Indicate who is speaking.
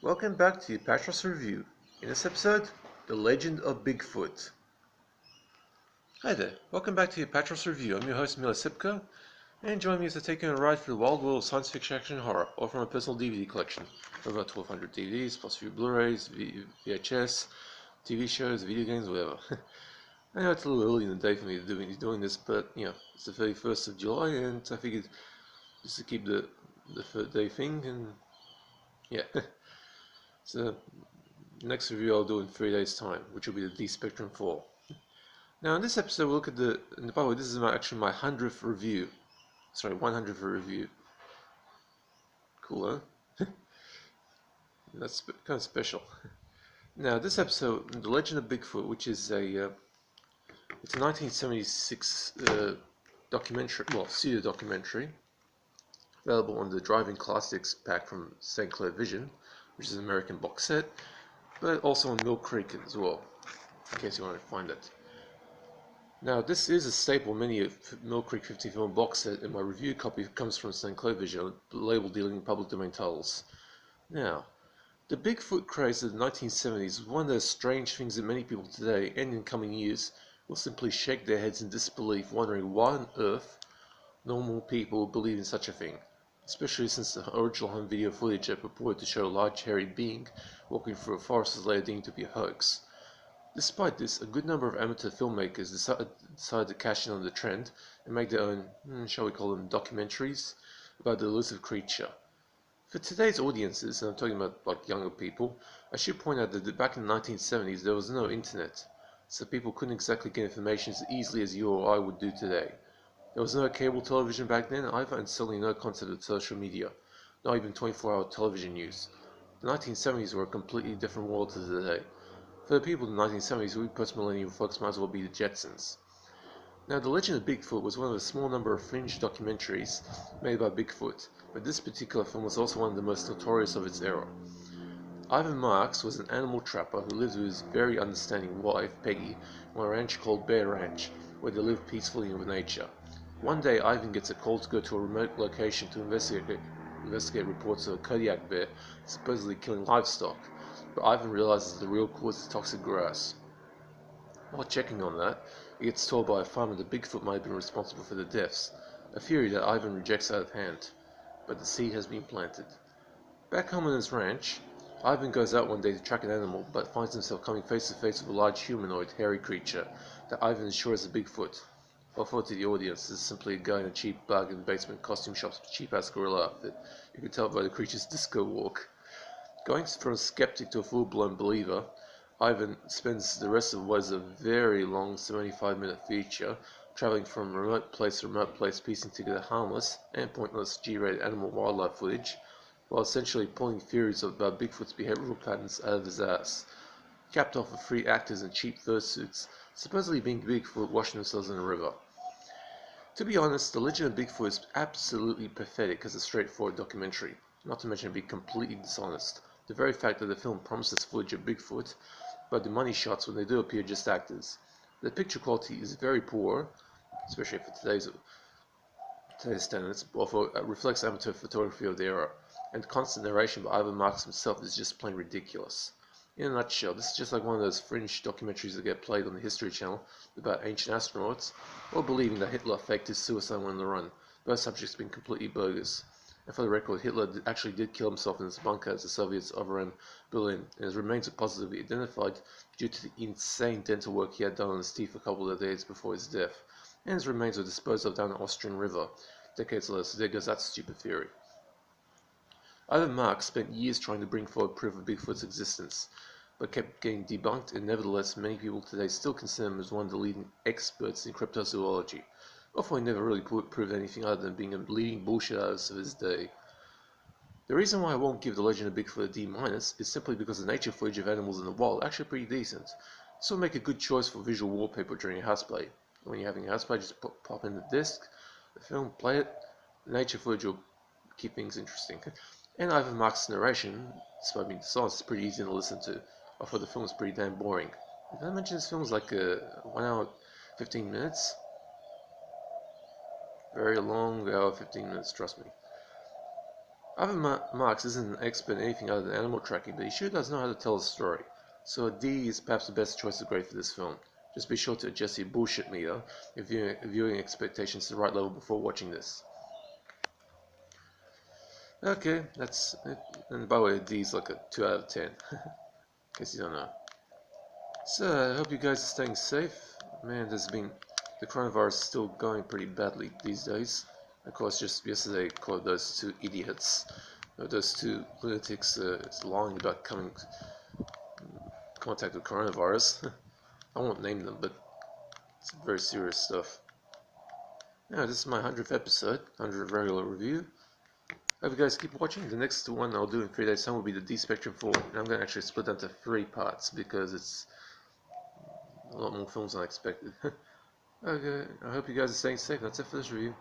Speaker 1: Welcome back to Apatros Review. In this episode, The Legend of Bigfoot. Hi there, welcome back to Apatros Review. I'm your host Mila Sipka, and join me as I take you on a ride through the wild world of science fiction action and horror, all from my personal DVD collection. Over 1,200 DVDs, plus a few Blu-rays, VHS, TV shows, video games, whatever. I know it's a little early in the day for me to be doing this, but it's the 31st of July, and I figured just to keep the third day thing, and yeah. So, next review I'll do in 3 days' time, which will be the D Spectrum 4. Now, in this episode, we'll look at and by the way, this is actually my 100th review. Sorry, 100th review. Cool, huh? That's kind of special. Now, this episode, The Legend of Bigfoot, which is it's a 1976 documentary, well, pseudo-documentary, available on the Driving Classics pack from Clair Vision, which is an American box set, but also on Mill Creek as well, in case you want to find it. Now, this is a staple many of Mill Creek 50 film box set, and my review copy comes from Clair Vision, the label dealing in public domain titles. Now, the Bigfoot craze of the 1970s is one of those strange things that many people today, and in coming years, will simply shake their heads in disbelief, wondering why on earth normal people would believe in such a thing. Especially since the original home video footage that purported to show a large hairy being walking through a forest is later deemed to be a hoax. Despite this, a good number of amateur filmmakers decided to cash in on the trend and make their own, shall we call them, documentaries about the elusive creature. For today's audiences, and I'm talking about like younger people, I should point out that back in the 1970s there was no internet, so people couldn't exactly get information as easily as you or I would do today. There was no cable television back then either, and certainly no concept of social media, not even 24-hour television news. The 1970s were a completely different world to today. For the people of the 1970s, we post-millennial folks might as well be the Jetsons. Now, The Legend of Bigfoot was one of a small number of fringe documentaries made by Bigfoot, but this particular film was also one of the most notorious of its era. Ivan Marks was an animal trapper who lived with his very understanding wife, Peggy, on a ranch called Bear Ranch, where they lived peacefully with nature. One day, Ivan gets a call to go to a remote location to investigate reports of a Kodiak bear supposedly killing livestock, but Ivan realizes the real cause is toxic grass. While checking on that, he gets told by a farmer that Bigfoot might have been responsible for the deaths, a theory that Ivan rejects out of hand, but the seed has been planted. Back home on his ranch, Ivan goes out one day to track an animal, but finds himself coming face to face with a large humanoid, hairy creature that Ivan is sure is a Bigfoot. Although to the audience, this is simply a guy in a cheap bargain basement costume shop's cheap-ass gorilla outfit. You can tell by the creature's disco walk. Going from a skeptic to a full-blown believer, Ivan spends the rest of what is a very long 75-minute feature traveling from remote place to remote place, piecing together harmless and pointless G-rated animal-wildlife footage, while essentially pulling theories about Bigfoot's behavioral patterns out of his ass, capped off with 3 actors in cheap fursuits, supposedly being Bigfoot washing themselves in a river. To be honest, The Legend of Bigfoot is absolutely pathetic as a straightforward documentary, not to mention being completely dishonest. The very fact that the film promises footage of Bigfoot, but the money shots when they do appear just actors. The picture quality is very poor, especially for today's standards, although it reflects amateur photography of the era, and constant narration by Ivan Marks himself is just plain ridiculous. In a nutshell, this is just like one of those fringe documentaries that get played on the History Channel about ancient astronauts, or believing that Hitler faked his suicide when on the run, both subjects being completely bogus. And for the record, Hitler actually did kill himself in his bunker as the Soviets overran Berlin, and his remains are positively identified due to the insane dental work he had done on his teeth a couple of days before his death, and his remains were disposed of down the Austrian River decades later, so there goes that stupid theory. Ivan Marks spent years trying to bring forward proof of Bigfoot's existence, but kept getting debunked, and nevertheless many people today still consider him as one of the leading experts in cryptozoology, although he never really proved anything other than being a leading bullshit artist of his day. The reason why I won't give The Legend of Bigfoot a D- is simply because the nature footage of animals in the wild is actually pretty decent, so make a good choice for visual wallpaper during your houseplay. When you're having a houseplay, just pop in the disc, the film, play it, the nature footage will keep things interesting. And Ivan Marks' narration, despite being dishonest, is pretty easy to listen to, although the film is pretty damn boring. Did I mention this film is like 1 hour 15 minutes? Very long, hour 15 minutes, trust me. Marx isn't an expert in anything other than animal tracking, but he sure does know how to tell a story. So a D is perhaps the best choice of grade for this film. Just be sure to adjust your bullshit meter if you're viewing expectations to the right level before watching this. Okay, that's it. And by the way, a D is like a 2 out of 10. In case you don't know. So, I hope you guys are staying safe. Man, the coronavirus is still going pretty badly these days. Of course, just yesterday, I called those two idiots, those two lunatics, lying about coming in contact with coronavirus. I won't name them, but it's very serious stuff. Yeah, this is my 100th episode, 100th regular review. Hope you guys keep watching. The next one I'll do in 3 days' time will be the D Spectrum 4, and I'm going to actually split that into 3 parts because it's a lot more films than I expected. Okay, I hope you guys are staying safe. That's it for this review.